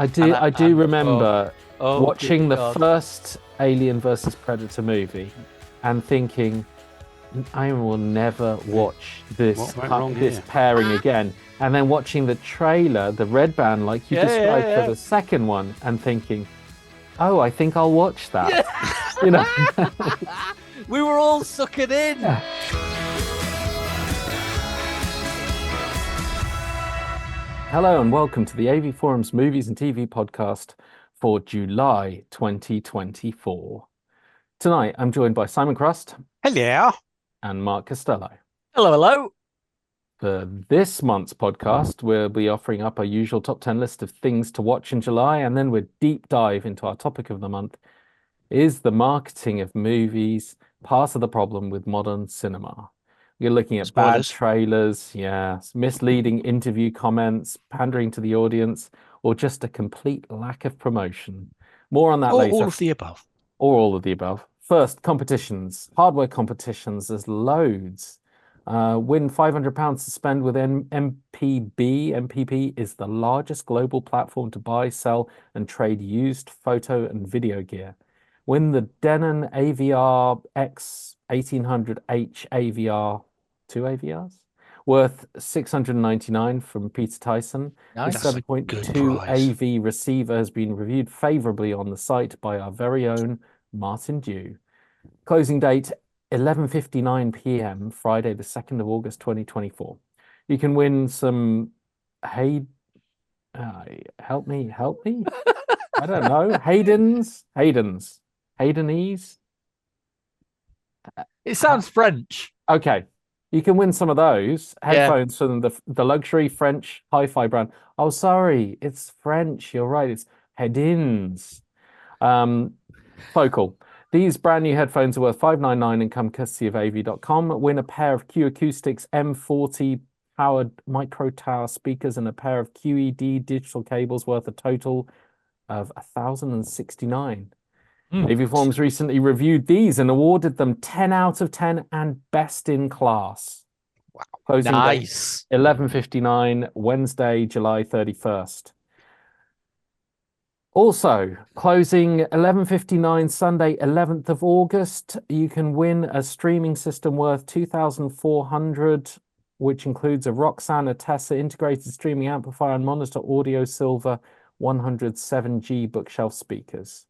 I do remember watching the God. first Alien versus Predator movie and thinking, I will never watch this pairing again. And then watching the trailer, the red band, like you described for the second one, and thinking, oh, I think I'll watch that. You know, we were all sucking in. Yeah. Hello and welcome to the AV Forums Movies and TV podcast for July 2024. Tonight, I'm joined by Simon Crust. Hello. And Mark Costello. Hello, hello. For this month's podcast, we'll be offering up our usual top 10 list of things to watch in July, and then we'll deep dive into our topic of the month. Is the marketing of movies part of the problem with modern cinema? We're looking at bad trailers, misleading interview comments, pandering to the audience, or just a complete lack of promotion. More on that later. All of the above. Or all of the above. First, competitions. Hardware competitions, there's loads. Win £500 to spend with MPB. MPB is the largest global platform to buy, sell, and trade used photo and video gear. Win the Denon AVR X 1800H AVR, 2 AVRs, worth $699 from Peter Tyson. Nice. The 7.2 AV receiver has been reviewed favorably on the site by our very own Martin Dew. Closing date 11:59 p.m. Friday the 2nd of August 2024. You can win some help me I don't know, Haydenese. It sounds French. Okay, you can win some of those headphones from the luxury French hi-fi brand. Oh, sorry, it's French. You're right. It's Hedins. Focal. These brand new headphones are worth $599 and come courtesy of AV.com. Win a pair of Q Acoustics M40 powered micro tower speakers and a pair of QED digital cables worth a total of $1,069. AV Forums recently reviewed these and awarded them 10 out of 10 and best in class. Wow. Closing nice. date 11:59, Wednesday, July 31st. Also, closing 11:59, Sunday, 11th of August, you can win a streaming system worth $2,400, which includes a Roxanne, a Tessa integrated streaming amplifier and monitor audio silver 107G bookshelf speakers.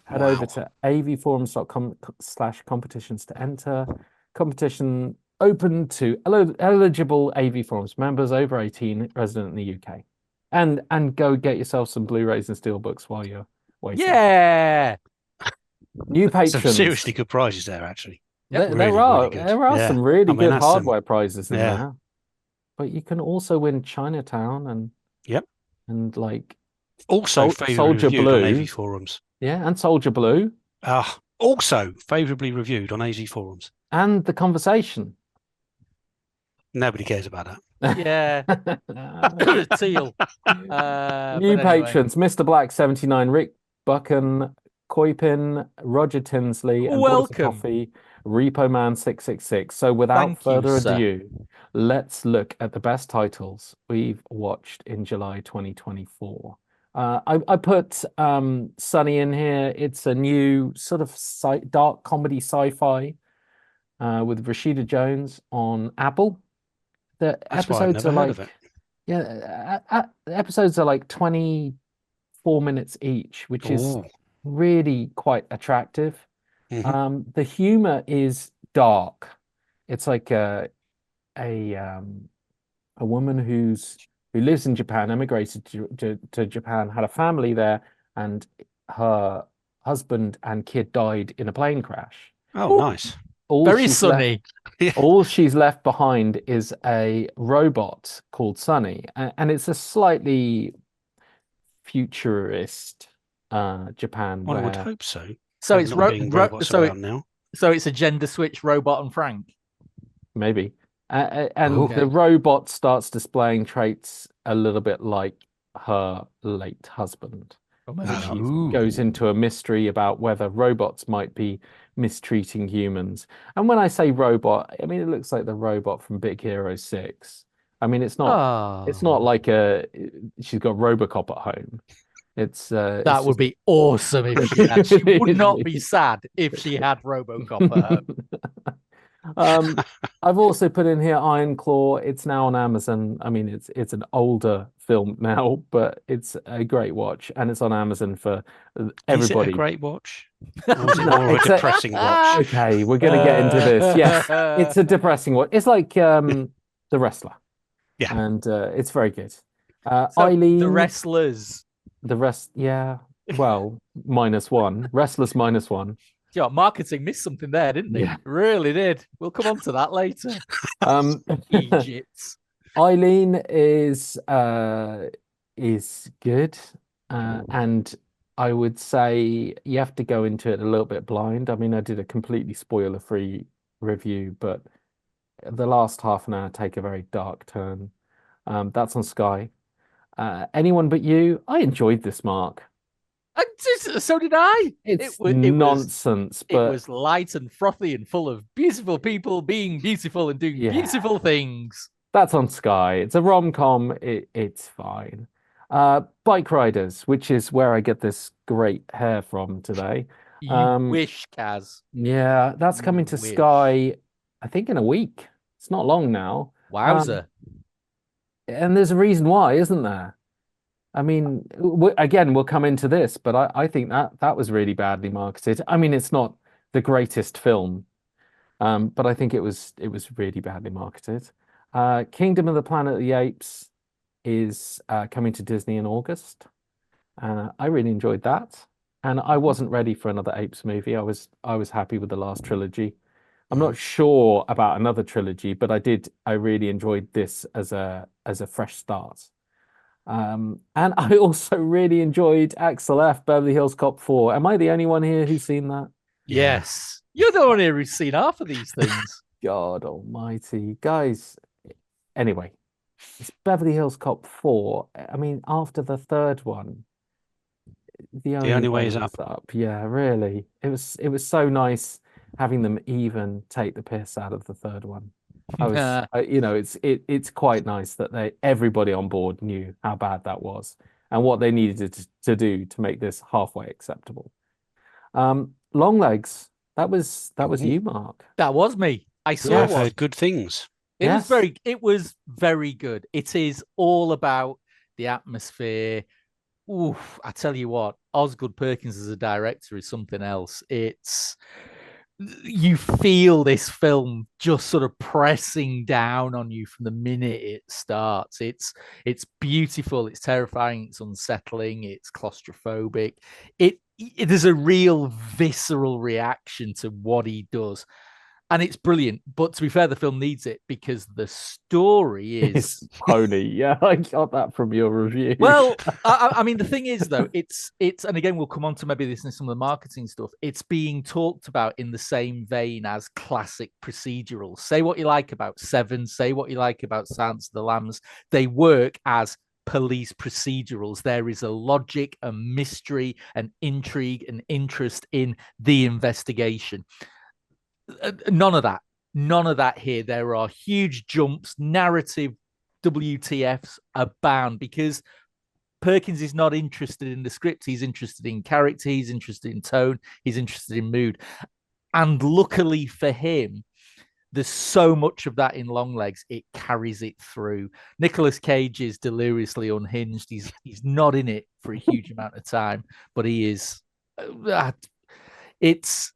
Head over to avforums.com/competitions to enter. Competition open to eligible AV Forums members over 18 resident in the UK. And go get yourself some Blu-rays and Steelbooks while you're waiting. Yeah. New patrons. Some seriously good prizes there, actually. There are some really good hardware prizes in there. But you can also win Chinatown and like also Soldier reviewed Blue on AV Forums. Yeah, and Soldier Blue. Also favourably reviewed on AV Forums. And The Conversation. Nobody cares about that. Yeah. Teal. New patrons, Mr. Black 79, Rick Buchan, Koipin, Roger Tinsley, and welcome. Coffee, Repo Man 666. So without further ado, let's look at the best titles we've watched in July 2024. I put Sunny in here. It's a new sort of dark comedy sci-fi with Rashida Jones on Apple. The episodes are like, episodes are like 24 minutes each, which is really quite attractive. The humor is dark. It's like a woman who lives in Japan, emigrated to Japan, had a family there, and her husband and kid died in a plane crash. Oh, nice. Very sunny. All she's left behind is a robot called Sunny, and it's a slightly futurist Japan. One would hope so. So it's now. So it's a gender switch robot and Frank. Maybe. The robot starts displaying traits a little bit like her late husband. She goes into a mystery about whether robots might be mistreating humans. And when I say robot, I mean it looks like the robot from Big Hero 6. I mean it's not like she's got Robocop at home. It's That would be awesome if she had. She would not be sad if she had RoboCop at home. I've also put in here Iron Claw. It's now on Amazon. I mean, it's an older film now, but it's a great watch, and it's on Amazon for everybody. Is it a great watch? Or is it more of a It's depressing watch? Okay, we're gonna get into this. Yes, it's a depressing watch. It's like The Wrestler. Yeah. And it's very good. So Eileen, the wrestlers. the rest, yeah. Well, -1. Wrestlers -1. Yeah, marketing missed something there, didn't they? Yeah. Really did. We'll come on to that later. Egypt. Eileen is good, and I would say you have to go into it a little bit blind. I mean, I did a completely spoiler-free review, but the last half an hour take a very dark turn. That's on Sky. Anyone But You. I enjoyed this, Mark. So did I. It's nonsense, it was light and frothy and full of beautiful people being beautiful and doing beautiful things. That's on Sky. It's a rom-com. It's fine. Bikeriders, which is where I get this great hair from today. You wish, Kaz. Yeah, that's coming to Sky, I think, in a week. It's not long now. Wowza. And there's a reason why, isn't there? I mean, again, we'll come into this, but I think that was really badly marketed. I mean, it's not the greatest film, but I think it was really badly marketed. Kingdom of the Planet of the Apes is coming to Disney in August. I really enjoyed that, and I wasn't ready for another Apes movie. I was happy with the last trilogy. I'm not sure about another trilogy, but I really enjoyed this as a fresh start. And I also really enjoyed Axel F. Beverly Hills Cop 4. Am I the only one here who's seen that? Yes. You're the one here who's seen half of these things. God almighty. Guys, anyway, it's Beverly Hills Cop 4. I mean, after the third one, the only way is up. Yeah, really. It was so nice having them even take the piss out of the third one. It's quite nice that everybody on board knew how bad that was and what they needed to do to make this halfway acceptable. Longlegs, that was you, Mark. That was me. I saw I've heard good things. It was very good. It is all about the atmosphere. Oof, I tell you what, Osgood Perkins as a director is something else. You feel this film just sort of pressing down on you from the minute it starts. It's beautiful, it's terrifying, it's unsettling, it's claustrophobic. There's a real visceral reaction to what he does. And it's brilliant. But to be fair, the film needs it because the story is pony. Yeah, I got that from your review. Well, I mean, the thing is, though, it's, and again, we'll come on to maybe this in some of the marketing stuff. It's being talked about in the same vein as classic procedurals. Say what you like about Seven, say what you like about Silence of the Lambs. They work as police procedurals. There is a logic, a mystery, an intrigue, an interest in the investigation. None of that here. There are huge jumps, narrative WTFs abound because Perkins is not interested in the script. He's interested in character, he's interested in tone, he's interested in mood. And luckily for him, there's so much of that in Longlegs, it carries it through. Nicolas Cage is deliriously unhinged. He's not in it for a huge amount of time, but he is. It's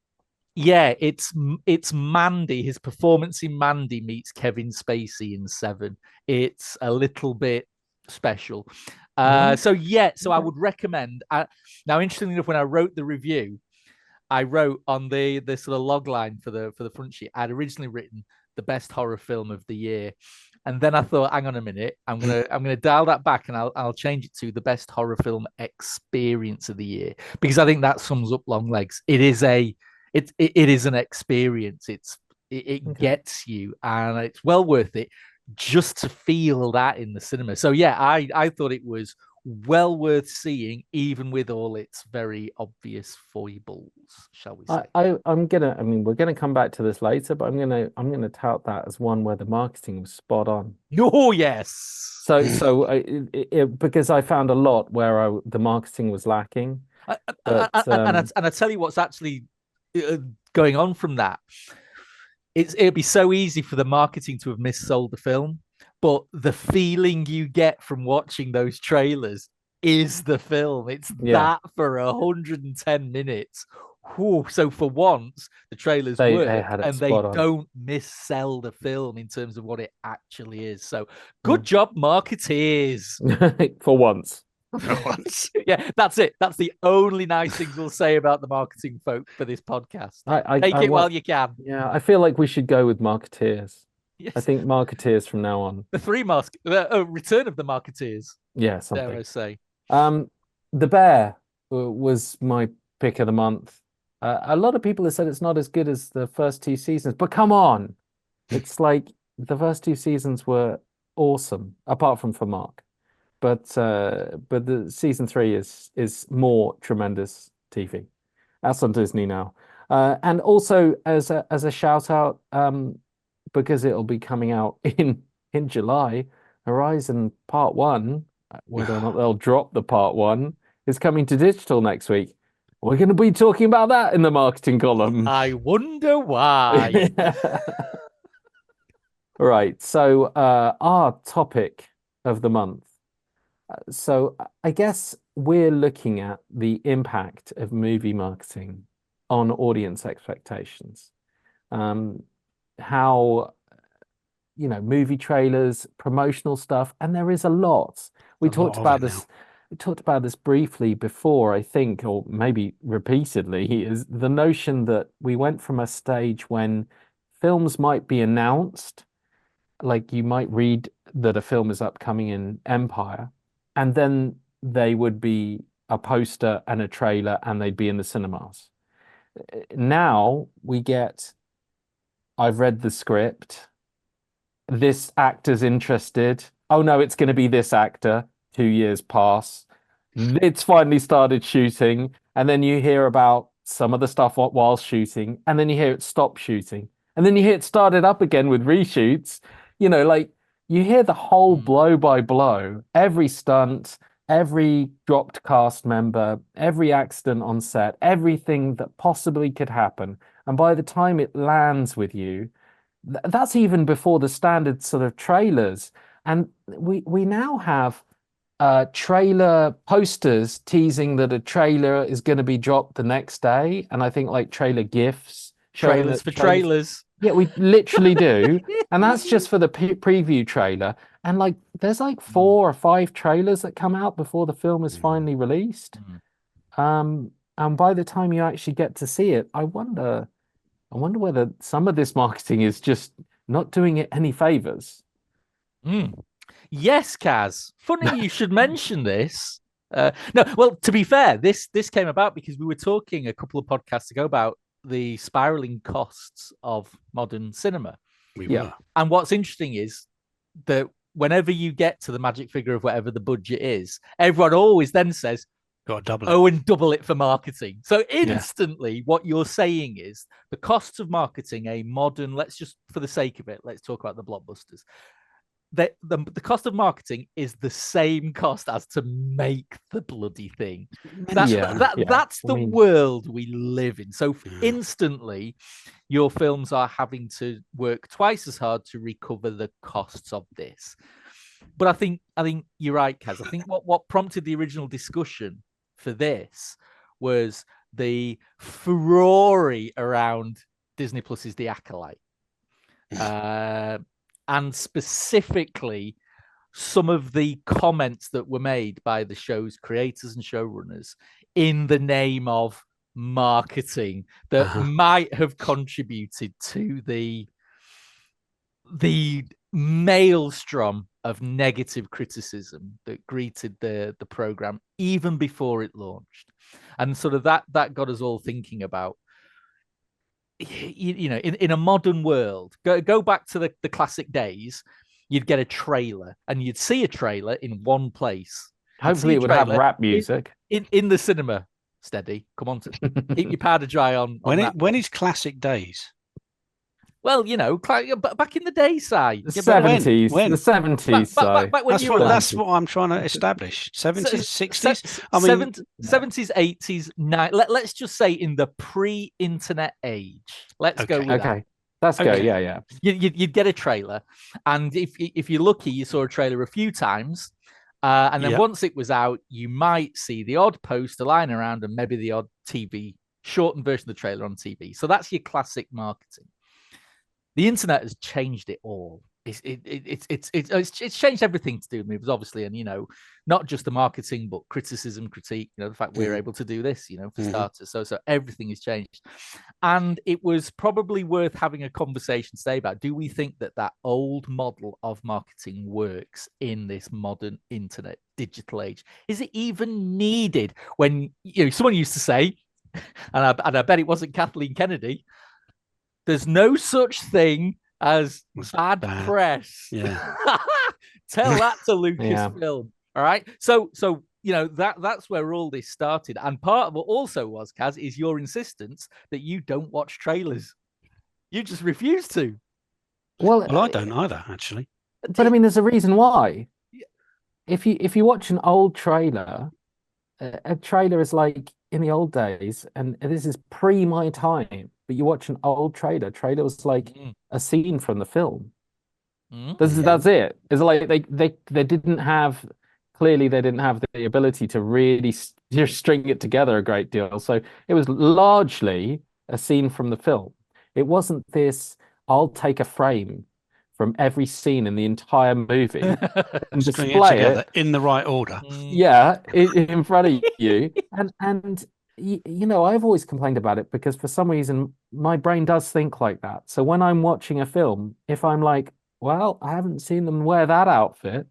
Mandy. His performance in Mandy meets Kevin Spacey in Seven. It's a little bit special. So I would recommend. Now, interestingly enough, when I wrote the review, I wrote on the sort of log line for the front sheet. I'd originally written the best horror film of the year, and then I thought, hang on a minute, I'm gonna dial that back, and I'll change it to the best horror film experience of the year, because I think that sums up Longlegs. It is an experience. It gets you, and it's well worth it just to feel that in the cinema. So yeah, I thought it was well worth seeing, even with all its very obvious foibles. results, shall we say? I mean, we're gonna come back to this later, but I'm gonna tout that as one where the marketing was spot on. Oh, yes. Because I found a lot where the marketing was lacking. But And I tell you what's actually going on from that. It'd be so easy for the marketing to have missold the film, but the feeling you get from watching those trailers is the film. It's that for 110 minutes. Whew. So for once, the trailers work and they don't missell the film in terms of what it actually is. So good job, marketeers. For once. Yeah, that's it. That's the only nice things we'll say about the marketing folk for this podcast. Take it while you can. Yeah, I feel like we should go with marketeers. Yes. I think marketeers from now on. The return of the marketeers. Yeah, something. Dare I say. The Bear was my pick of the month. A lot of people have said it's not as good as the first two seasons, but come on, it's like the first two seasons were awesome, apart from for Mark. But the season 3 is more tremendous TV. That's on Disney now. And also as a shout out, because it'll be coming out in July, Horizon Part 1, whether or not they'll drop the Part 1, is coming to digital next week. We're going to be talking about that in the marketing column. I wonder why. Right. So our topic of the month. So I guess we're looking at the impact of movie marketing on audience expectations. How, movie trailers, promotional stuff, and there is a lot. We talked about this briefly before, I think, or maybe repeatedly, is the notion that we went from a stage when films might be announced, like you might read that a film is upcoming in Empire, and then they would be a poster and a trailer and they'd be in the cinemas. Now we get, I've read the script, this actor's interested. Oh no, it's going to be this actor. 2 years pass. It's finally started shooting. And then you hear about some of the stuff while shooting. And then you hear it stop shooting. And then you hear it started up again with reshoots. You hear the whole blow by blow, every stunt, every dropped cast member, every accident on set, everything that possibly could happen. And by the time it lands with you, that's even before the standard sort of trailers. And we now have trailer posters teasing that a trailer is going to be dropped the next day. And I think like trailer GIFs. Trailers for trailers. Yeah, we literally do. And that's just for the preview trailer. And like, there's like 4 or 5 trailers that come out before the film is finally released. And by the time you actually get to see it, I wonder whether some of this marketing is just not doing it any favors. Yes, Kaz. Funny you should mention this. No, well, to be fair, this came about because we were talking a couple of podcasts ago about the spiraling costs of modern cinema. And what's interesting is that whenever you get to the magic figure of whatever the budget is, everyone always then says, got to double it. Oh, and double it for marketing. So instantly what you're saying is the costs of marketing a modern, let's just, for the sake of it, let's talk about the blockbusters. The cost of marketing is the same cost as to make the bloody thing. That's the world we live in. So instantly, your films are having to work twice as hard to recover the costs of this. But I think you're right, Kaz. I think what prompted the original discussion for this was the furore around Disney Plus's The Acolyte. And specifically, some of the comments that were made by the show's creators and showrunners in the name of marketing that might have contributed to the maelstrom of negative criticism that greeted the program even before it launched. And sort of that got us all thinking about, in a modern world, go back to the classic days, you'd get a trailer and you'd see a trailer in one place. Hopefully it would have rap music. In the cinema. Steady. Come on, keep your powder dry on that. When is classic days? Well, back in the day, Si. The 70s. When? The 70s, so. Back when you were That's what I'm trying to establish. 70s, 60s? I mean... 70s, 80s, let's just say in the pre-internet age. Let's go with that. Okay. Let's go, yeah. You'd get a trailer, and if you're lucky, you saw a trailer a few times, and then once it was out, you might see the odd poster lying around and maybe the odd TV shortened version of the trailer on TV. So that's your classic marketing. The internet has changed it all. It's changed everything to do with movies, obviously, and not just the marketing, but criticism, critique. The fact we're able to do this, for starters. So everything has changed, and it was probably worth having a conversation today about: do we think that old model of marketing works in this modern internet digital age? Is it even needed? When someone used to say, and I bet it wasn't Kathleen Kennedy, there's no such thing as bad press. Yeah. Tell that to Lucasfilm. All right. So that's where all this started. And part of what also was, Kaz, is your insistence that you don't watch trailers. You just refuse to. Well, I don't either, actually. But I mean, there's a reason why. If you watch an old trailer, a trailer is like in the old days, and this is pre my time. But you watch an old trailer. Trailer was like a scene from the film. That's it. It's like they didn't have the ability to really string it together a great deal. So it was largely a scene from the film. It wasn't this. I'll take a frame from every scene in the entire movie and display it in the right order. Yeah, in front of you, and. I've always complained about it because for some reason my brain does think like that. So when I'm watching a film, if I'm like, well, I haven't seen them wear that outfit,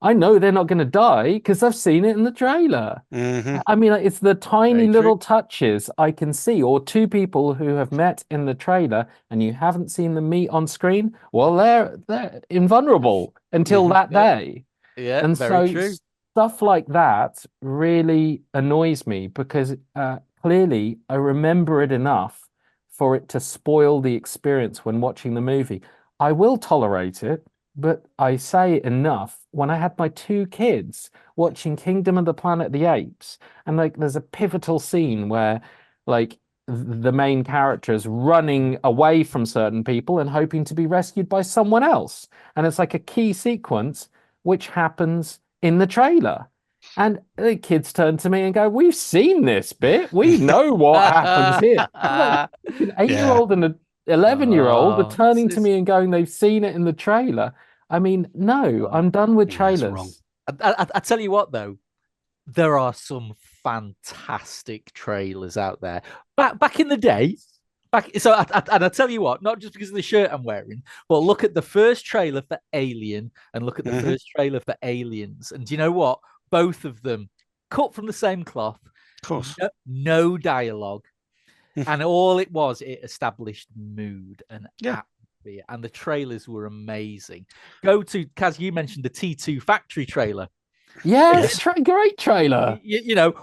I know they're not going to die because I've seen it in the trailer. I mean, it's the tiny little touches I can see, or two people who have met in the trailer and you haven't seen them meet on screen. Well, they're invulnerable until that day. Yeah, and very so true. Stuff like that really annoys me because clearly I remember it enough for it to spoil the experience when watching the movie. I will tolerate it, but I say enough when I had my two kids watching Kingdom of the Planet of the Apes, and there's a pivotal scene where the main character is running away from certain people and hoping to be rescued by someone else. And it's like a key sequence which happens in the trailer, and the kids turn to me and go, "We've seen this bit. We know what happens here." An 8-year-old and an 11-year-old are turning to me and going, "They've seen it in the trailer." I mean, no, I'm done with trailers. I tell you what, though, there are some fantastic trailers out there. Back in the day. And I tell you what, not just because of the shirt I'm wearing, but look at the first trailer for Alien and look at the first trailer for Aliens. And do you know what? Both of them cut from the same cloth. Of course. No dialogue. And all it established mood and atmosphere. And the trailers were amazing. Go to, Kaz, you mentioned the T2 Factory trailer. Yes, great trailer.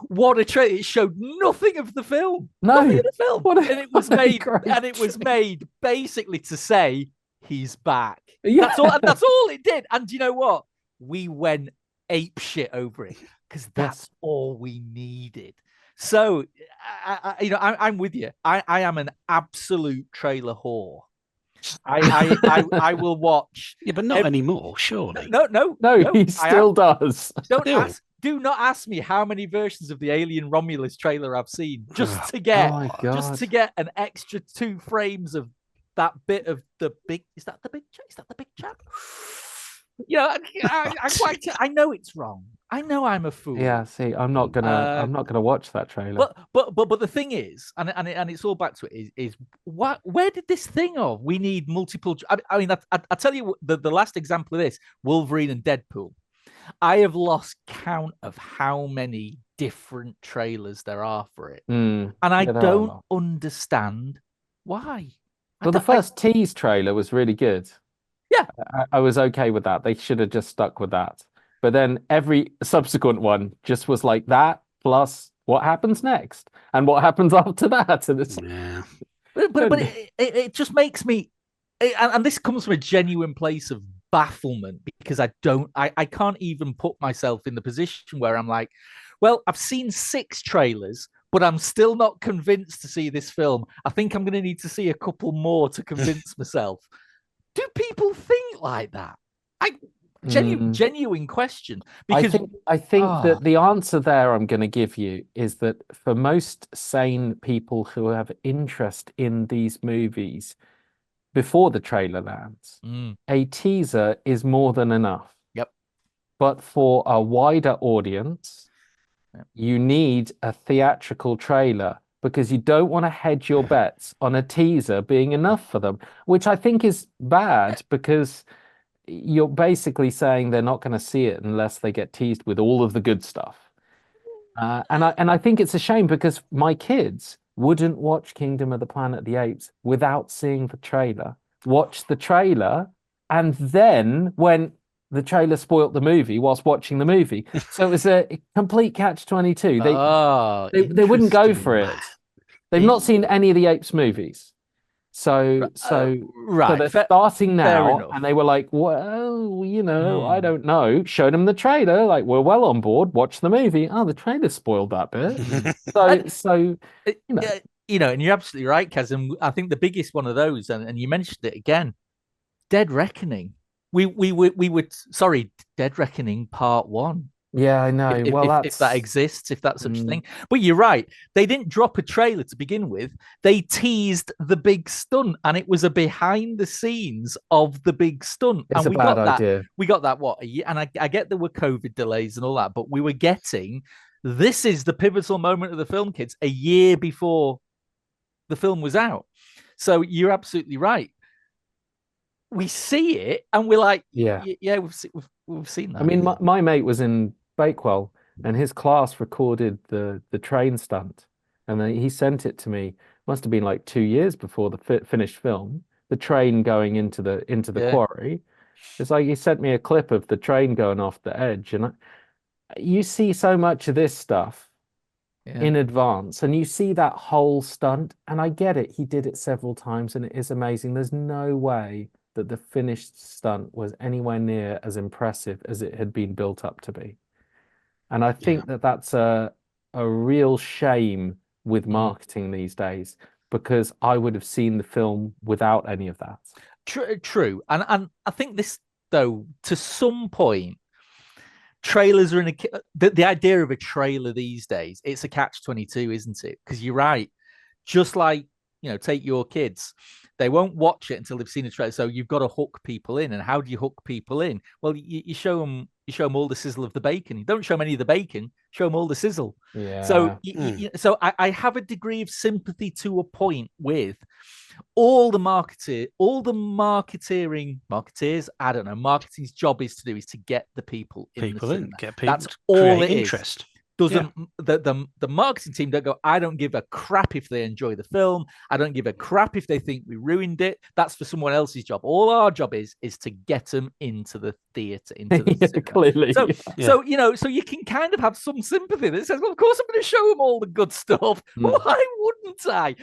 What a trailer! It showed nothing of the film. No, nothing of the film, and it was made basically to say he's back. Yeah. That's all it did. And you know what? We went ape shit over it because that's all we needed. So, I'm with you. I am an absolute trailer whore. I will watch. Yeah, but not anymore, surely. No, he still does. Do not ask me how many versions of the Alien Romulus trailer I've seen just to get an extra 2 frames of that bit of the big. Is that the big chap? I know it's wrong. I know I'm a fool. Yeah, see, I'm not gonna watch that trailer. But the thing is, and it's all back to it is where did this thing of we need multiple? I mean, I tell you the last example of this, Wolverine and Deadpool. I have lost count of how many different trailers there are for it, and I don't understand why. Well, the first tease trailer was really good. Yeah, I was okay with that. They should have just stuck with that. But then every subsequent one just was like that plus what happens next and what happens after that. And it's Yeah. But it just makes me, and this comes from a genuine place of bafflement, because I can't even put myself in the position where I'm like, well, I've seen 6 trailers, but I'm still not convinced to see this film. I think I'm going to need to see a couple more to convince myself. Do people think like that? Genuine question. Because I think that the answer there I'm going to give you is that for most sane people who have interest in these movies before the trailer lands, a teaser is more than enough. Yep. But for a wider audience, you need a theatrical trailer, because you don't want to hedge your bets on a teaser being enough for them, which I think is bad, because you're basically saying they're not going to see it unless they get teased with all of the good stuff. And I think it's a shame, because my kids wouldn't watch Kingdom of the Planet of the Apes without seeing the trailer. Watch the trailer, and then when the trailer spoilt the movie whilst watching the movie. So it was a complete catch-22. They wouldn't go for it. They've not seen any of the Apes movies. So they're starting now, and they were like, well, I don't know. Show them the trailer. Like, we're well on board. Watch the movie. Oh, the trailer spoiled that bit. And you're absolutely right, Kaz. And I think the biggest one of those, and you mentioned it again, Dead Reckoning. We would Dead Reckoning Part 1. Yeah, I know. If that exists, if that's such a thing. But you're right. They didn't drop a trailer to begin with. They teased the big stunt, and it was a behind the scenes of the big stunt. It's and a bad idea. We got that, a year? And I get there were COVID delays and all that, but we were getting, this is the pivotal moment of the film, kids, a year before the film was out. So you're absolutely right. We see it, and we're like, we've seen that. I mean, my mate was in Bakewell, and his class recorded the train stunt, and then he sent it to me. Must have been like 2 years before the finished film. The train going into the quarry. It's like he sent me a clip of the train going off the edge, and you see so much of this stuff in advance, and you see that whole stunt, and I get it. He did it several times, and it is amazing. There's no way that the finished stunt was anywhere near as impressive as it had been built up to be. And I think that's a real shame with marketing these days, because I would have seen the film without any of that. True. And I think this, though, to some point, trailers are the idea of a trailer these days, it's a catch-22, isn't it? Because you're right. Just like, take your kids. They won't watch it until they've seen a trailer. So you've got to hook people in. And how do you hook people in? Well, you show them all the sizzle of the bacon. You don't show them any of the bacon. Show them all the sizzle. Yeah. So so I have a degree of sympathy to a point with all the marketeers. I don't know. Marketing's job is to get the people in. Get people. That's all it interest. Is. The marketing team don't go, I don't give a crap if they enjoy the film. I don't give a crap if they think we ruined it. That's for someone else's job. All our job is to get them into the theatre, into the cinema. Clearly. So you can kind of have some sympathy that says, well, of course I'm going to show them all the good stuff. Why wouldn't I?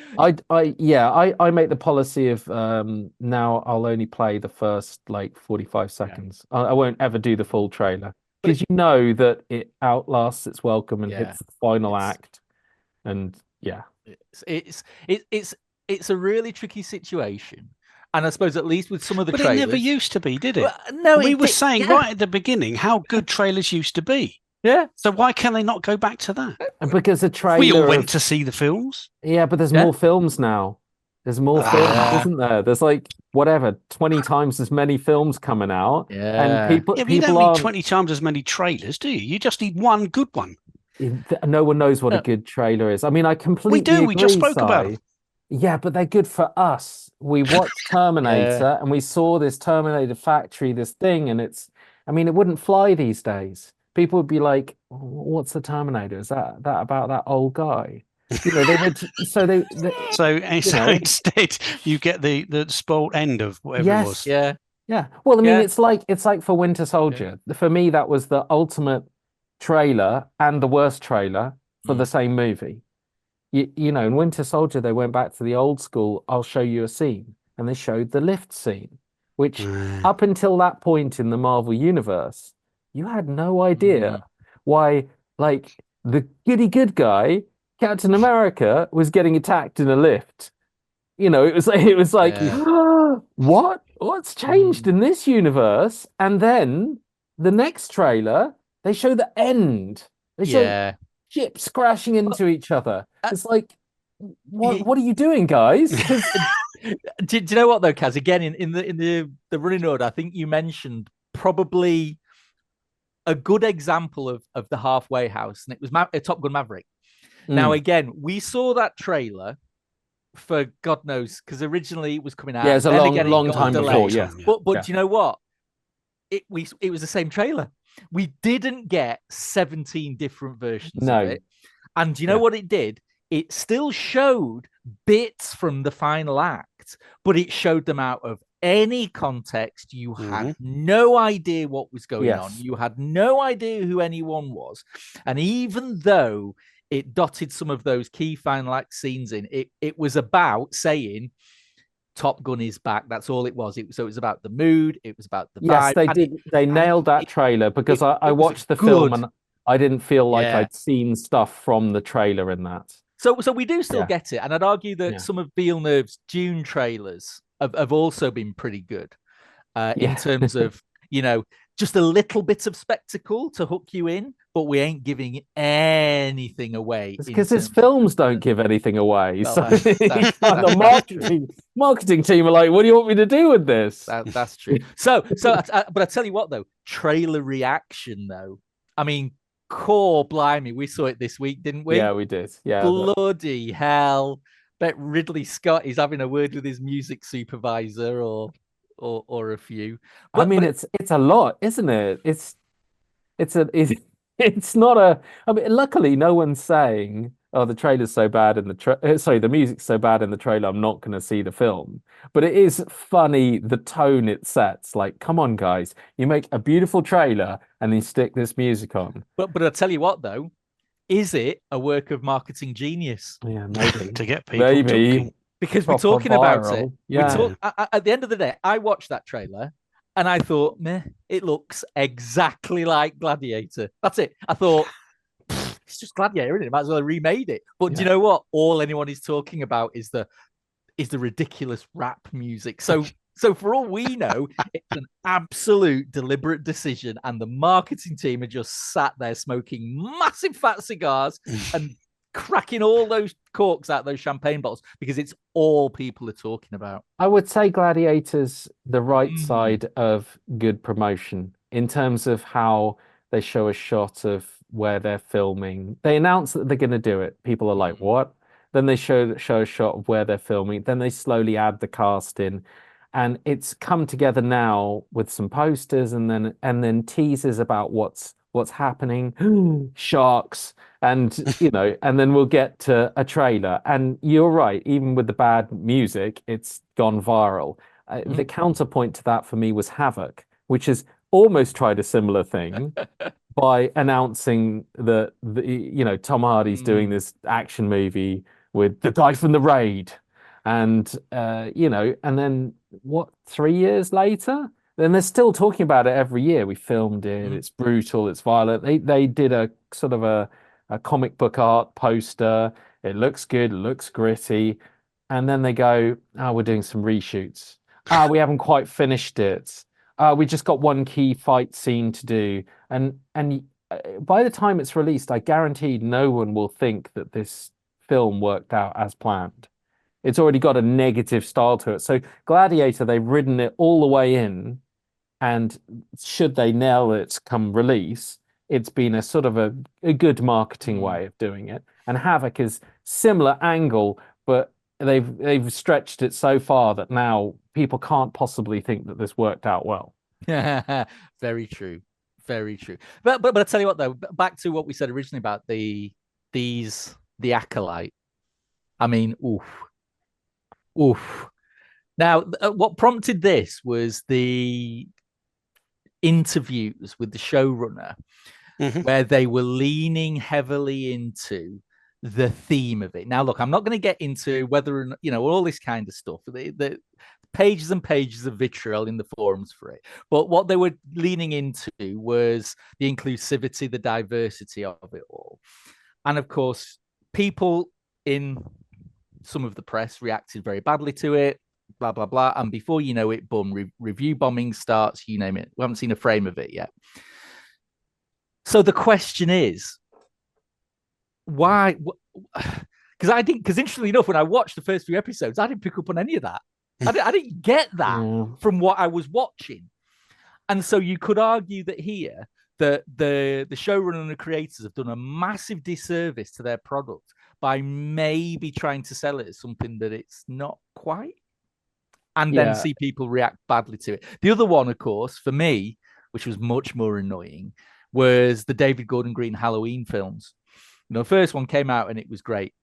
I make the policy of now I'll only play the first 45 seconds. I won't ever do the full trailer. Because you know that it outlasts its welcome and hits the final act, and it's a really tricky situation, and I suppose at least with some of the trailers, it never used to be, did it? Well, no, we were saying right at the beginning how good trailers used to be. Yeah. So why can they not go back to that? And because a trailer, we all went to see the films. Yeah, but there's more films now. There's more films, isn't there? There's 20 times as many films coming out. Yeah. And people you don't need 20 times as many trailers, do you? You just need one good one. No one knows what a good trailer is. I mean, I completely agree. We just spoke about it. Yeah, but they're good for us. We watched Terminator and we saw this Terminator factory, this thing, and it wouldn't fly these days. People would be like, what's the Terminator? Is that about that old guy? They would. So instead, you get the spoiled end of whatever it was. Yeah. Well, I mean, it's like for Winter Soldier. For me, that was the ultimate trailer and the worst trailer for the same movie. You know, in Winter Soldier, they went back to the old school, I'll show you a scene. And they showed the lift scene, which up until that point in the Marvel Universe, you had no idea why, like, the goody good guy, Captain America, was getting attacked in a lift. You know, it was like, what's changed in this universe? And then the next trailer, they show the end. They show ships crashing into each other. It's like, what are you doing, guys? Do you know what though, Kaz? Again, in the running order, I think you mentioned probably a good example of the halfway house, and it was Top Gun Maverick. Now, again, we saw that trailer for God knows, because originally it was coming out. Yeah, it's a long time before. Yeah, but do you know what? It was the same trailer. We didn't get 17 different versions of it, and do you know what it did? It still showed bits from the final act, but it showed them out of any context. You had no idea what was going on. You had no idea who anyone was. And even though it dotted some of those key final act scenes in, it was about saying Top Gun is back. That's all it was. So it was about the mood. It was about the vibe. Yes, they nailed that trailer, because I watched the film and I didn't feel like I'd seen stuff from the trailer in that. So we do still get it. And I'd argue that some of Villeneuve's Dune trailers have also been pretty good in terms of, you know, just a little bit of spectacle to hook you in, but we ain't giving anything away. It's because his films don't give anything away. Well, so the marketing team are like, what do you want me to do with this? That's true. But I tell you what, though, trailer reaction, though. I mean, core blimey, we saw it this week, didn't we? Yeah, we did. Yeah, bloody hell! Bet Ridley Scott is having a word with his music supervisor or a few. But, I mean, it's a lot, isn't it? It's not a. I mean, luckily, no one's saying, "Oh, the trailer's so bad," and the music's so bad in the trailer, I'm not going to see the film. But it is funny the tone it sets. Like, come on, guys, you make a beautiful trailer and then stick this music on. But I'll tell you what, though, is it a work of marketing genius? Yeah, maybe to get people talking. Because we're talking about it. Yeah. At the end of the day, I watched that trailer and I thought, meh, it looks exactly like Gladiator. That's it. I thought, it's just Gladiator, isn't it? Might as well have remade it. But do you know what? All anyone is talking about is the ridiculous rap music. So for all we know, it's an absolute deliberate decision, and the marketing team are just sat there smoking massive fat cigars and cracking all those corks out those champagne bottles because it's all people are talking about. I would say Gladiator's the right side of good promotion in terms of how they show a shot of where they're filming. They announce that they're going to do it. People are like, what? Then they show a shot of where they're filming. Then they slowly add the cast in. And it's come together now with some posters and then teasers about what's happening, sharks, and and then we'll get to a trailer. And you're right, even with the bad music, it's gone viral. The counterpoint to that for me was Havoc, which has almost tried a similar thing by announcing that Tom Hardy's doing this action movie with the guy from The Raid. And and then 3 years later, then they're still talking about it every year. We filmed it. It's brutal. It's violent. They did a sort of a comic book art poster. It looks good. It looks gritty. And then they go, we're doing some reshoots. We haven't quite finished it. We just got one key fight scene to do. And by the time it's released, I guarantee no one will think that this film worked out as planned. It's already got a negative style to it. So Gladiator, they've ridden it all the way in, and should they nail it come release, it's been a sort of a good marketing way of doing it. And Havoc is similar angle, but they've stretched it so far that now people can't possibly think that this worked out well. Very true. Very true. But I tell you what, though, back to what we said originally about the Acolyte. I mean, oof. Now, what prompted this was the interviews with the showrunner, where they were leaning heavily into the theme of it. Now, look, I'm not going to get into whether or not, all this kind of stuff. The pages and pages of vitriol in the forums for it. But what they were leaning into was the inclusivity, the diversity of it all. And of course, people in some of the press reacted very badly to it, blah, blah, blah. And before you know it, boom, review bombing starts, you name it. We haven't seen a frame of it yet. So the question is, why? Because interestingly enough, when I watched the first few episodes, I didn't pick up on any of that. I didn't get that from what I was watching. And so you could argue that here, the showrunner and the creators have done a massive disservice to their product by maybe trying to sell it as something that it's not quite, and then see people react badly to it. The other one, of course, for me, which was much more annoying, was the David Gordon Green Halloween films. The first one came out and it was great.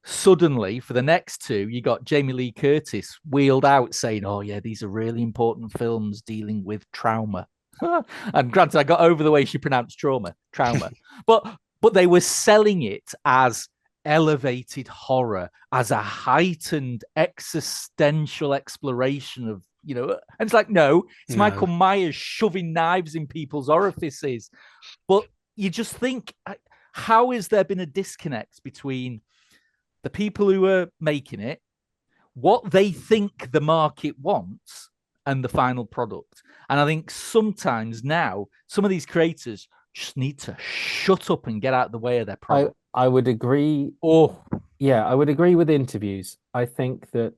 Suddenly, for the next two, you got Jamie Lee Curtis wheeled out saying, "Oh yeah, these are really important films dealing with trauma." And granted, I got over the way she pronounced trauma, but they were selling it as elevated horror, as a heightened existential exploration of, and it's like, no, it's Michael Myers shoving knives in people's orifices. But you just think, how has there been a disconnect between the people who are making it, what they think the market wants, and the final product? And I think sometimes now, some of these creators just need to shut up and get out of the way of their product. I would agree. I would agree with interviews. I think that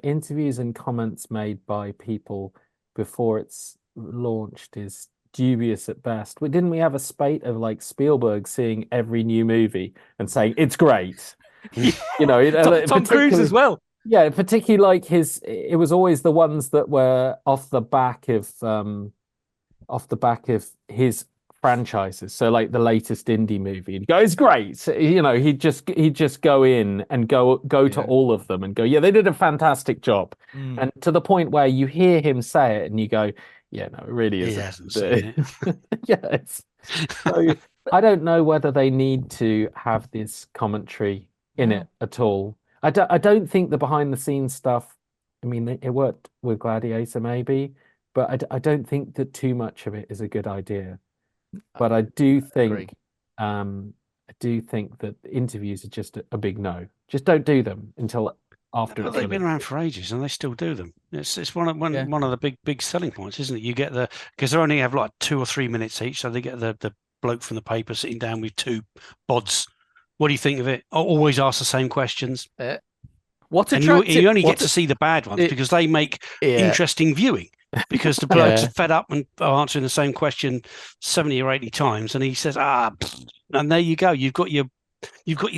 interviews and comments made by people before it's launched is dubious at best. Didn't we have a spate of like Spielberg seeing every new movie and saying it's great? Tom Cruise as well. Yeah, particularly like it was always the ones that were off the back of his franchises. So like the latest indie movie, he'd go, it's great. He'd just go in and go to all of them and go, yeah, they did a fantastic job. And to the point where you hear him say it and you go, yeah, no, it really isn't. He hasn't seen it. Yes. So I don't know whether they need to have this commentary in it at all. I don't think the behind the scenes stuff, I mean, it worked with Gladiator maybe, but I don't think that too much of it is a good idea. But I do think that interviews are just a big no. Just don't do them until after. But they've been around for ages and they still do them. It's one of the big selling points, isn't it? You get because they only have like 2 or 3 minutes each, so they get the bloke from the paper sitting down with 2 bods. What do you think of it? I always ask the same questions. What's attractive? You only get to see the bad ones because they make interesting viewing. Because the bloke's fed up and answering the same question 70 or 80 times, and he says, and there you go. You've got your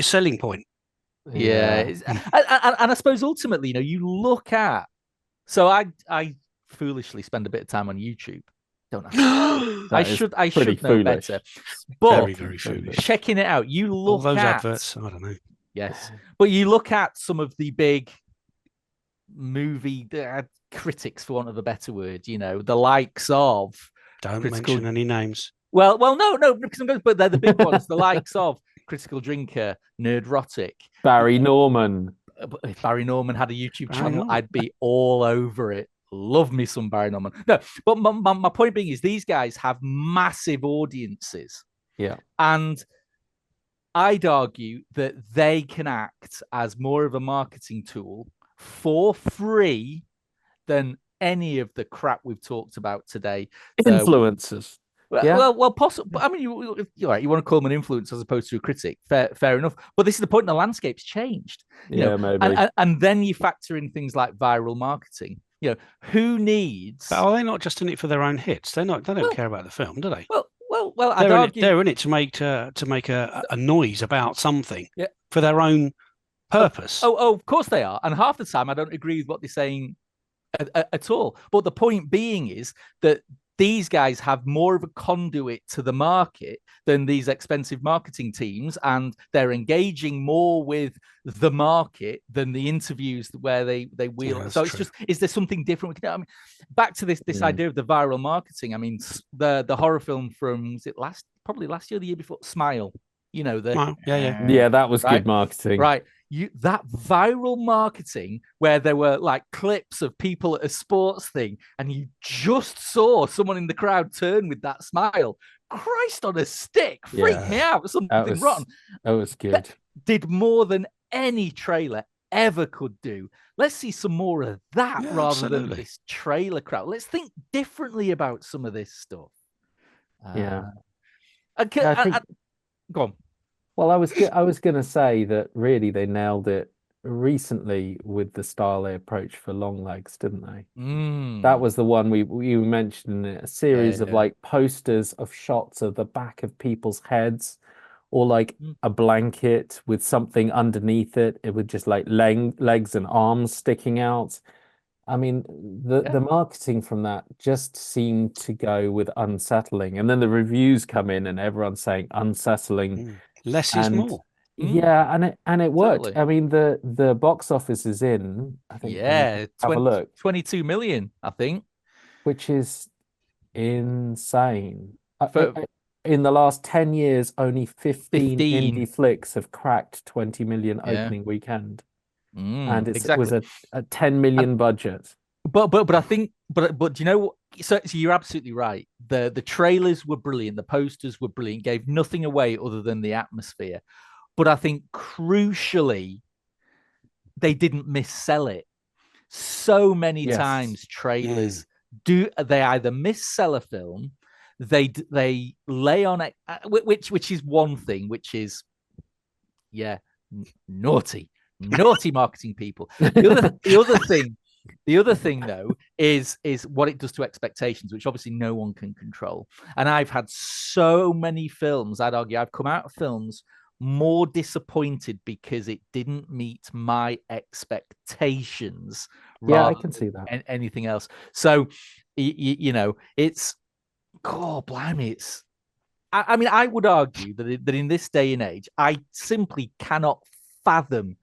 selling point. Yeah, and I suppose ultimately, you look at. So I foolishly spend a bit of time on YouTube. Don't I? I should know better. But very, very foolish. Checking it out, you look all those at adverts. I don't know. Yes, but you look at some of the big movie critics, for want of a better word, the likes of. Don't mention any names. Well, no, because but they're the big ones. The likes of Critical Drinker, Nerdrotic, Barry Norman. If Barry Norman had a YouTube channel, I'd be all over it. Love me some Barry Norman. No, but my point being is these guys have massive audiences. Yeah. And I'd argue that they can act as more of a marketing tool for free than any of the crap we've talked about today. Influencers. Well, possible. I mean, you're right. You want to call them an influencer as opposed to a critic. Fair enough. But this is the point. The landscape's changed. Maybe. And then you factor in things like viral marketing. Who needs? But are they not just in it for their own hits? They don't care about the film, do they? Well, I'd argue they're in it to make a noise about something for their own purpose. Oh, of course they are. And half the time, I don't agree with what they're saying at all. But the point being is that these guys have more of a conduit to the market than these expensive marketing teams, and they're engaging more with the market than the interviews where they wheel. Yeah, so it's true. just, is there something different we can do? I mean, back to this idea of the viral marketing. I mean, the horror film from, was it probably last year or the year before, Smile, you know, yeah, that was right? good marketing, right? That viral marketing where there were like clips of people at a sports thing, and you just saw someone in the crowd turn with that smile. Christ on a stick, freaked me out. Something rotten. That was good. That did more than any trailer ever could do. Let's see some more of that rather than this trailer crowd. Let's think differently about some of this stuff. I think... Go on. Well, I was going to say that really they nailed it recently with the style they approached for Longlegs, didn't they? That was the one we mentioned, a series of like posters of shots of the back of people's heads, or like a blanket with something underneath it. It would just like legs and arms sticking out. I mean, the marketing from that just seemed to go with unsettling, and then the reviews come in and everyone's saying unsettling. Less is more. Yeah, and it worked. Totally. I mean, the box office is in, I think, have a look, 22 million, I think, which is insane. In the last 10 years, only 15 indie flicks have cracked 20 million opening weekend, and it was a 10 million budget. But I think, but do you know what? So you're absolutely right. The trailers were brilliant. The posters were brilliant. Gave nothing away other than the atmosphere. But I think crucially, they didn't missell it. So many times trailers they either missell a film, they lay on it, which is one thing, which is naughty marketing people. The other thing, though, is what it does to expectations, which obviously no one can control. And I've had so many films, I'd argue, I've come out of films more disappointed because it didn't meet my expectations. I can see that. And anything else. So, you know, it's, God, blimey, it's. I mean, I would argue that in this day and age, I simply cannot fathom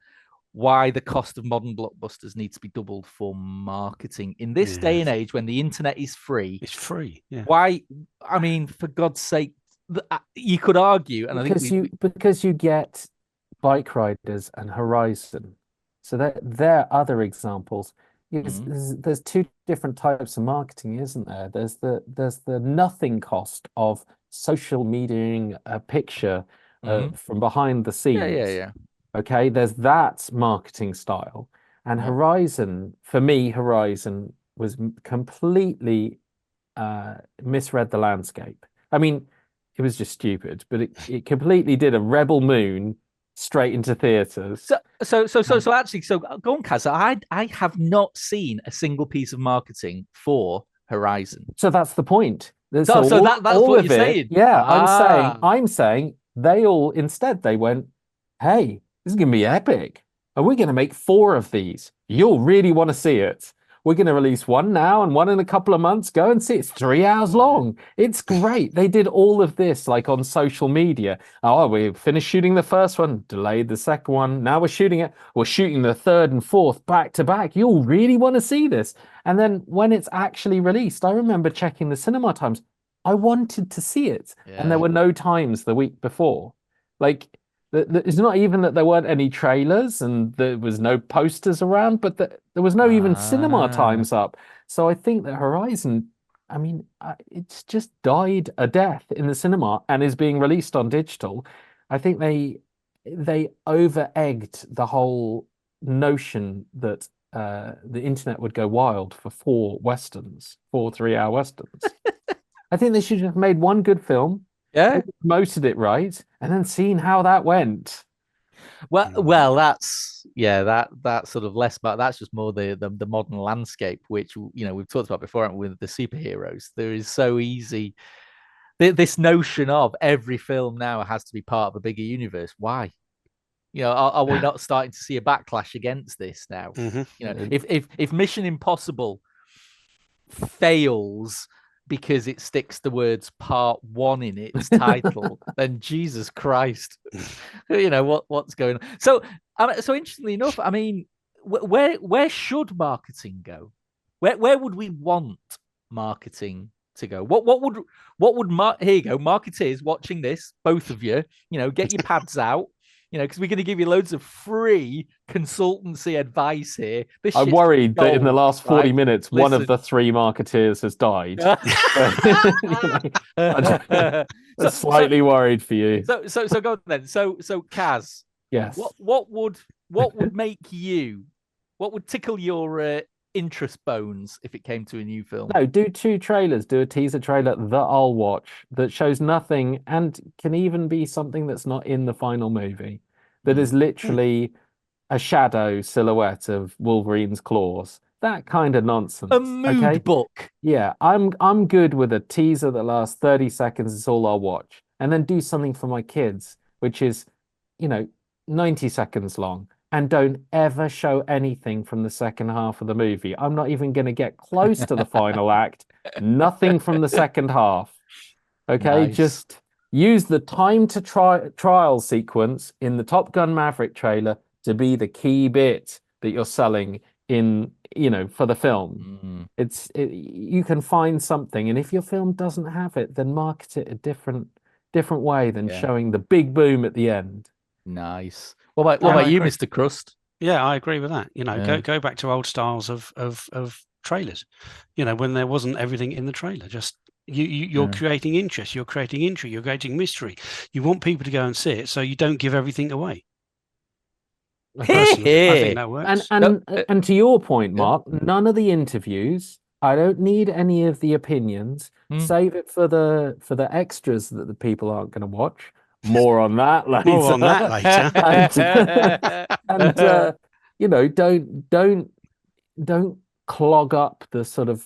why the cost of modern blockbusters needs to be doubled for marketing in this day and age when the internet is free. It's free. Yeah. Why? I mean, for God's sake, you could argue, and because you get Bikeriders and Horizon, so they're other examples. There's two different types of marketing, isn't there? There's the nothing cost of social mediaing a picture from behind the scenes. Yeah. Okay, there's that marketing style. And Horizon, for me, Horizon was completely misread the landscape. I mean, it was just stupid, but it completely did a Rebel Moon straight into theaters. So actually, go on, Kaz. I have not seen a single piece of marketing for Horizon. So that's the point. That's what you're saying. Yeah, I'm saying they went, hey, this is going to be epic. And we're going to make 4 of these. You'll really want to see it. We're going to release one now and one in a couple of months. Go and see it. It's 3 hours long. It's great. They did all of this like on social media. Oh, we finished shooting the first one, delayed the second one. Now we're shooting it. We're shooting the third and fourth back to back. You'll really want to see this. And then when it's actually released, I remember checking the cinema times. I wanted to see it. Yeah. And there were no times the week before. Like, it's not even that there weren't any trailers and there was no posters around, but there was no even cinema times up. So I think that Horizon, I mean, it's just died a death in the cinema and is being released on digital. I think they over-egged the whole notion that the internet would go wild for 4 3-hour westerns. I think they should have made one good film. Yeah, promoted it right, and then seen how that went. Well, that's that sort of less, but that's just more the modern landscape, which we've talked about before with the superheroes. There is so easy this notion of every film now has to be part of a bigger universe. Why? Are we not starting to see a backlash against this now? Mm-hmm. If Mission Impossible fails because it sticks the words part 1 in its title, then Jesus Christ, what's going on? So interestingly enough, I mean, where should marketing go? Where would we want marketing to go? What would here you go, marketeers watching this, both of you, get your pads out, because we're going to give you loads of free consultancy advice here. I'm worried that in the last 40 minutes, one of the 3 marketeers has died. I'm slightly worried for you. So go on then. So Kaz, yes. What would make you? What would tickle your interest bones if it came to a new film? No, do 2 trailers. Do a teaser trailer that I'll watch that shows nothing and can even be something that's not in the final movie. That is literally a shadow silhouette of Wolverine's claws. That kind of nonsense. A mood book. Yeah, I'm good with a teaser that lasts 30 seconds. It's all I'll watch. And then do something for my kids, which is, 90 seconds long. And don't ever show anything from the second half of the movie. I'm not even going to get close to the final act. Nothing from the second half. Okay, Nice. Just use the time to trial sequence in the Top Gun Maverick trailer to be the key bit that you're selling in, for the film. You can find something, and if your film doesn't have it, then market it a different way than showing the big boom at the end. Nice. What about you, Mr. Crust? Yeah, I agree with that. Go back to old styles of trailers. When there wasn't everything in the trailer, just you're creating interest, you're creating intrigue, you're creating mystery. You want people to go and see it, so you don't give everything away. Personally, I think that works. And to your point, Mark, none of the interviews. I don't need any of the opinions. Save it for the extras that the people aren't going to watch. More on that later. More on that later. And don't clog up the sort of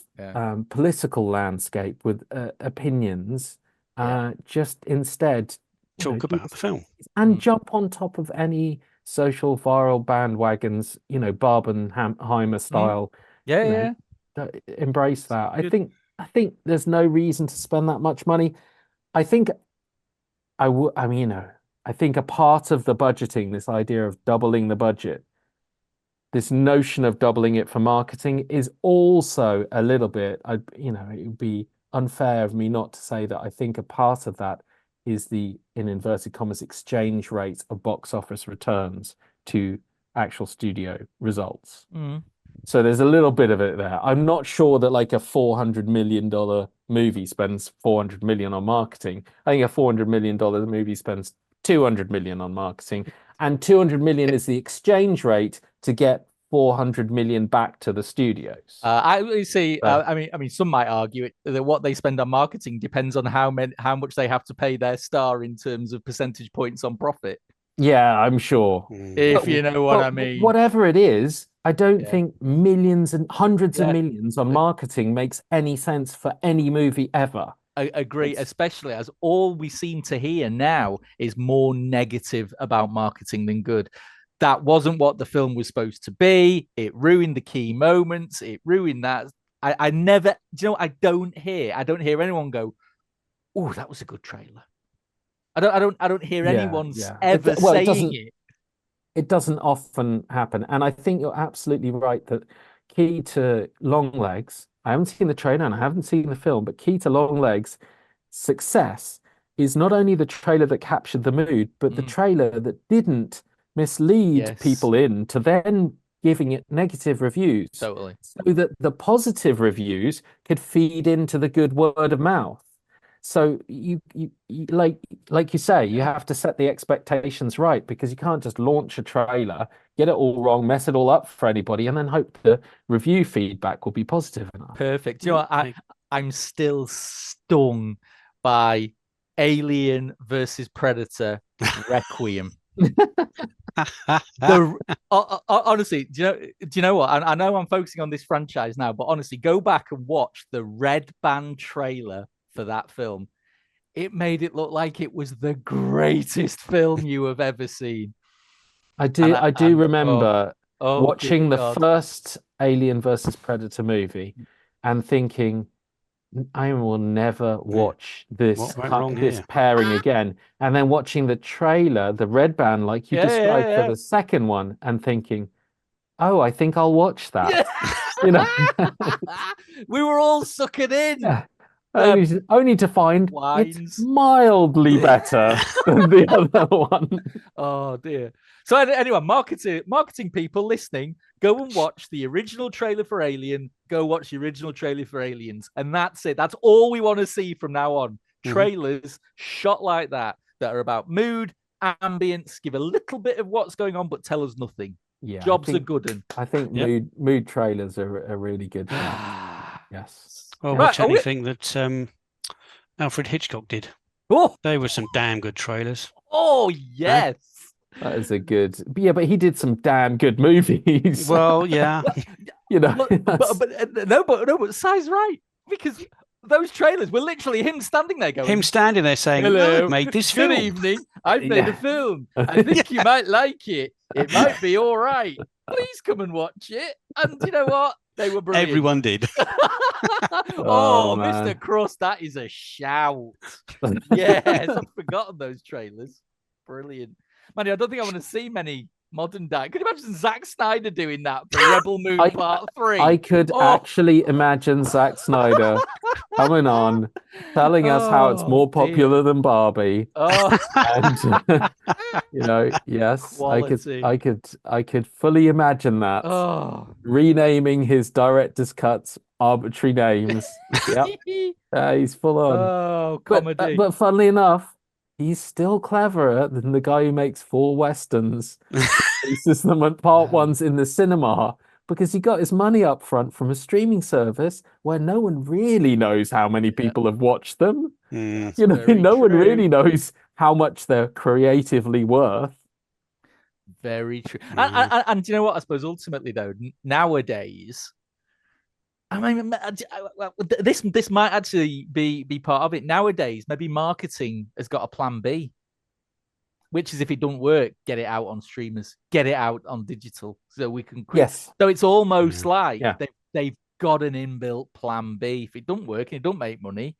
political landscape with opinions. Just instead talk about the film and jump on top of any social viral bandwagons. Barbenheimer style. Embrace that. I think there's no reason to spend that much money. I think I think a part of the budgeting, this idea of doubling the budget, this notion of doubling it for marketing is also a little bit, it would be unfair of me not to say that I think a part of that is the, in inverted commas, exchange rate of box office returns to actual studio results. So there's a little bit of it there. I'm not sure that like a $400 million movie spends 400 million on marketing. I think a $400 million movie spends 200 million on marketing, and 200 million is the exchange rate to get 400 million back to the studios. I see. I mean, some might argue that what they spend on marketing depends on how much they have to pay their star in terms of percentage points on profit. Yeah, I'm sure. If you know what I mean. Whatever it is, I don't think millions and hundreds of millions on marketing makes any sense for any movie ever. I agree, especially as all we seem to hear now is more negative about marketing than good. That wasn't what the film was supposed to be. It ruined the key moments. It ruined that. I never, I don't hear anyone go, "Oh, that was a good trailer." I don't hear anyone ever saying it. It doesn't often happen. And I think you're absolutely right that key to Longlegs, I haven't seen the trailer and I haven't seen the film, but key to Longlegs' success is not only the trailer that captured the mood, but the trailer that didn't mislead people into then giving it negative reviews. Totally. So that the positive reviews could feed into the good word of mouth. So you like you say, you have to set the expectations right, because you can't just launch a trailer, get it all wrong, mess it all up for anybody, and then hope the review feedback will be positive enough. Perfect. You know what? I'm still stung by Alien versus Predator Requiem. Honestly, do you know what? I know I'm focusing on this franchise now, but honestly, go back and watch the Red Band trailer for that film. It made it look like it was the greatest film you have ever seen. I do remember watching the first Alien versus Predator movie and thinking, I will never watch this What went wrong this here? pairing again. And then watching the trailer, the red band, like you described for the second one, and thinking, oh, I think I'll watch that. Yeah. You know, We were all sucking in. yeah. Only to find it's Wines. mildly better than the other one. Oh dear. So anyway, marketing people listening, go and watch the original trailer for Alien. Go watch the original trailer for Aliens, and that's it. That's all we want to see from now on. Trailers shot like that are about mood, ambience, give a little bit of what's going on, but tell us nothing. Yeah, Jobs are good. And I think mood trailers are really good. Yes. Well, Right, watch anything that Alfred Hitchcock did. Oh, They were some damn good trailers. oh yes. That is a good. But he did some damn good movies. Well, yeah. You know. But Si's right, because those trailers were literally him standing there going, Him standing there saying, hello, I've made this good film. evening, I've made a film. I think you might like it. It might be all right. Please come and watch it. And you know what? They were brilliant. Everyone did. Oh, man. Mr. Crust, that is a shout. Yes, I've forgotten those trailers. Brilliant. Man, I don't think I want to see many modern dads. Could you imagine Zack Snyder doing that for Rebel Moon Part 3? I could actually imagine Zack Snyder coming on, telling us how it's more popular than Barbie. And you know, yes, Quality. I could fully imagine that. Renaming his director's cuts arbitrary names. Yep. He's full on. Oh, comedy. But funnily enough, he's still cleverer than the guy who makes 4 westerns. Releases them at part ones in the cinema because he got his money up front from a streaming service where no one really knows how many people have watched them. You know, no one really knows how much they're creatively worth. Very true. And you know what? I suppose ultimately, though, nowadays, I mean, this might actually be part of it. Nowadays, maybe marketing has got a plan B, which is if it don't work, get it out on streamers, get it out on digital, so we can. Yes. So it's almost like they've got an inbuilt plan B. If it don't work and it don't make money,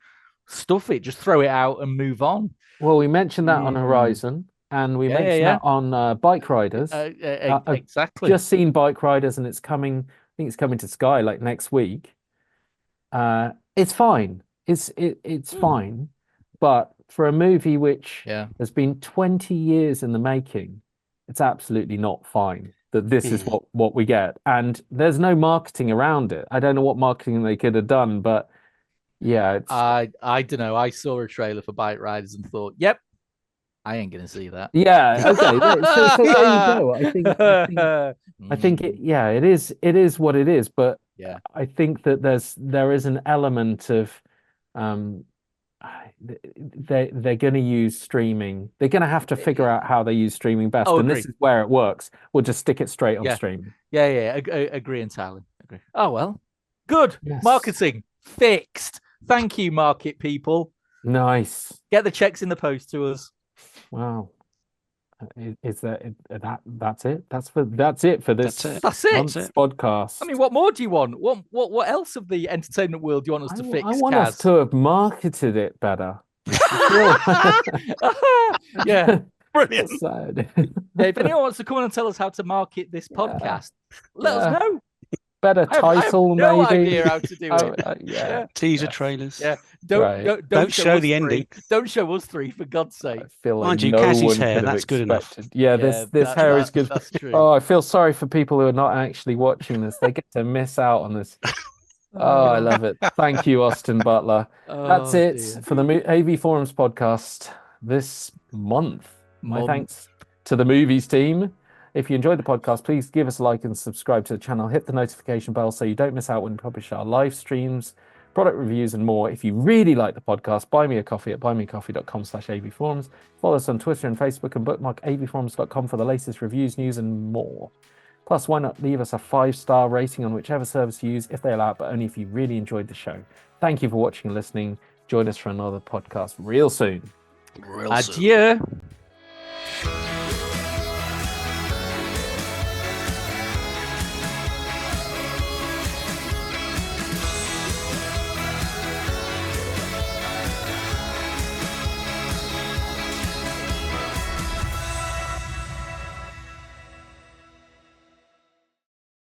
stuff it, just throw it out and move on. Well, we mentioned that on Horizon, and we mentioned that on Bikeriders. Exactly. Just seen Bikeriders, and it's coming. I think it's coming to Sky like next week. It's fine. It's fine, but for a movie which has been 20 years in the making, it's absolutely not fine that this is what we get. And there's no marketing around it. I don't know what marketing they could have done, but yeah. I don't know. I saw a trailer for Bikeriders and thought, yep, I ain't going to see that. Yeah. Okay. So there you go. I think it is what it is. But I think that there is an element of they're going to use streaming. They're going to have to figure out how they use streaming best, and this is where it works. We'll just stick it straight on streaming. Agree entirely. Agree. Oh well, good. Yes. Marketing fixed. Thank you, market people. Nice. Get the checks in the post to us. Wow. Is that's it? That's it for this podcast. I mean, what more do you want? What else of the entertainment world do you want us to fix? I want us to have marketed it better. Yeah. Brilliant. If anyone wants to come on and tell us how to market this podcast, let us know. Better title, I have no maybe. idea how to do it. Teaser trailers. Yeah. Don't show the ending. Don't show us 3, for God's sake. I feel like Mind you, no Cassie's one hair, could have that's good enough. Yeah, this hair is good. That's true. Oh, I feel sorry for people who are not actually watching this. They get to miss out on this. Oh, I love it. Thank you, Austin Butler. That's it for the AV Forums podcast this month. My thanks to the movies team. If you enjoyed the podcast, please give us a like and subscribe to the channel. Hit the notification bell so you don't miss out when we publish our live streams, product reviews, and more. If you really like the podcast, buy me a coffee at buymeacoffee.com/avforums. Follow us on Twitter and Facebook, and bookmark avforums.com for the latest reviews, news, and more. Plus, why not leave us a 5-star rating on whichever service you use, if they allow it, but only if you really enjoyed the show. Thank you for watching and listening. Join us for another podcast real soon. Adieu.